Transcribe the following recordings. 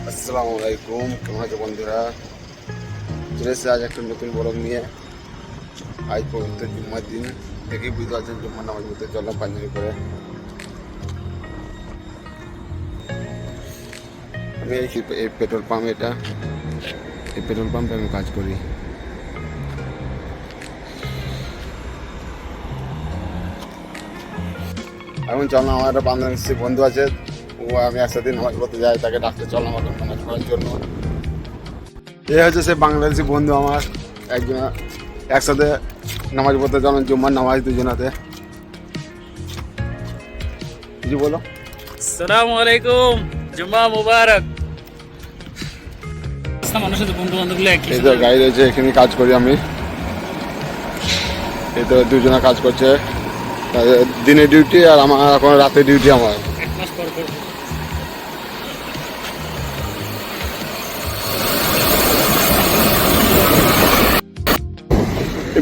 আসসালামু আলাইকুম, কেমন আছো বন্ধুরা? চলে এসেছে আজ একটা নতুন ব্লগ নিয়ে। আজ পবিত্র জুম্মার দিন, দেখেই বুঝতে পারছেন জুম্মার নামাজ পড়তে চললাম পাঞ্জাবি করে। আমি এই পেট্রোল পাম্প, এই পেট্রোল পাম্পে আমি কাজ করি। এখন চললাম, আমার একটা বাংলাদেশি বন্ধু আছে, ও আমি একসাথে নামাজ পড়তে যাই, তাকে ডাকতে চললাম এখন নামাজ পড়ার জন্য। এই হচ্ছে সে বাংলাদেশি বন্ধু আমার, একজন একসাথে নামাজ পড়তে চলেন জুম্মার নামাজ দুজনাতে। কিছু বলো। আসসালামু আলাইকুম, জুম্মা মুবারক। মানুষের সাথে বন্ধু বান্ধবগুলো একই। এই তো গাড়ি রয়েছে, এখানে কাজ করি আমি। এই তো দুজনা কাজ করছে, দিনে ডিউটি আর আমার এখন রাতে ডিউটি আমার। এক মাস পর পর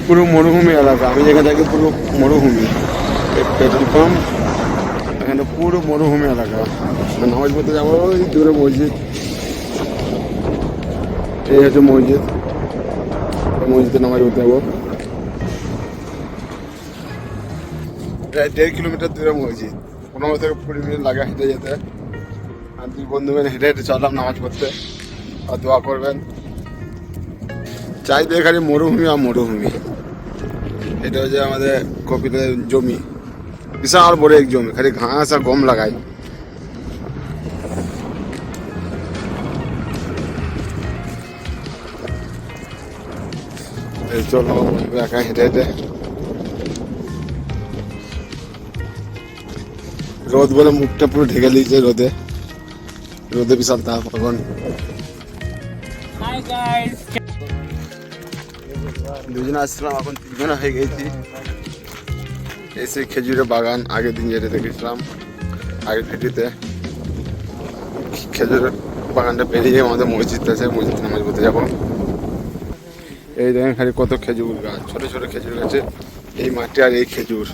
পুরো মরুভূমি এলাকা, আমি যেখানে থাকি পুরো মরুভূমি। এই পেট্রোল পাম্প এখানে পুরো মরুভূমি এলাকা। নামাজ পড়তে যাবো ওই দূরে মসজিদ, এই হচ্ছে মসজিদ, মসজিদে নামাজ পড়তে যাবো। প্রায় 1.5 কিলোমিটার দূরে মসজিদ, 15 থেকে 20 মিনিট লাগে হেঁটে যেতে। আর দুই বন্ধু মিলে হেঁটে হেঁটে চললাম নামাজ পড়তে। আর দোয়া করবেন। চাইতে খালি মরুভূমি আর মরুভূমি। এটা হচ্ছে আমাদের কপিলের জমি, বিশাল বড় এক জমি, খালি ঘাস আর গম লাগাই। এই চলো একা হেঁটে হেঁটে। রোদ বলে মুখটা পুরো ঢেকে দিয়েছে, রোদে বিশাল তাপ এখন। হাই গাইস, দুজনে আসছিলাম, এখন তিনজনে হয়ে গেছি। এসে খেজুরের বাগান, আগের দিন যেটা দেখেছিলাম আগের ভিডিওতে, খেজুরের বাগানটা পেরিয়ে আমাদের মসজিদ আছে, মসজিদ নামাজ পড়তে যাবো। এই দেখেন খালি কত খেজুর গাছ, ছোট ছোট খেজুর গাছে, এই মাটি আর এই খেজুর।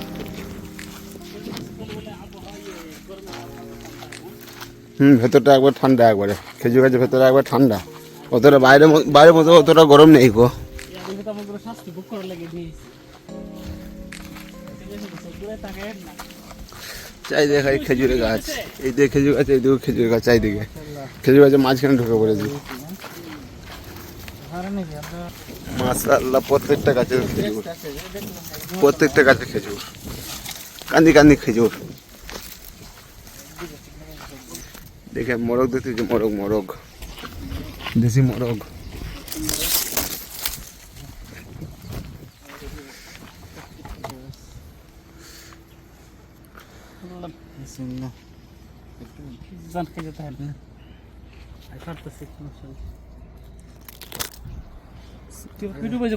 ভেতরটা একবার ঠান্ডা, একবারে খেজুর গাছের ভেতরে একবার ঠান্ডা, অতটা বাইরের মতো অতটা গরম নেই গো। চারিদিকে খালি খেজুরের গাছ, এই দিকে খেজুর গাছ, এইদিকে খেজুর গাছ, চারিদিকে খেজুর গাছের মাঝখানে ঢুকে পড়েছি। মাশাআল্লাহ, প্রত্যেকটা গাছে খেজুর, প্রত্যেকটা গাছে খেজুর, কান্দি কান্দি খেজুর। দেখে মোরগ দেখতেছি, মোরগ দেশি মোরগ।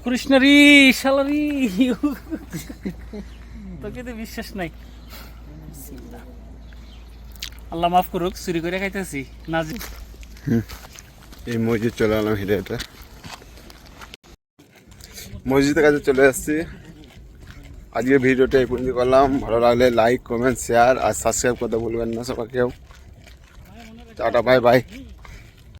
কৃষ্ণারি শালারি, তোকে তো বিশ্বাস নাই। আল্লাহ মাফ করুক, চুরি করে খাইতেছি না। এই মসজিদ চলে এলাম হেঁটে হেঁটে, মসজিদের কাছে চলে আসছি। আজকে ভিডিওটা এই পর্যন্ত করলাম। ভালো লাগলে লাইক, কমেন্ট, শেয়ার আর সাবস্ক্রাইব করতে ভুলবেন না সবাই কেউ। Tata, bye bye.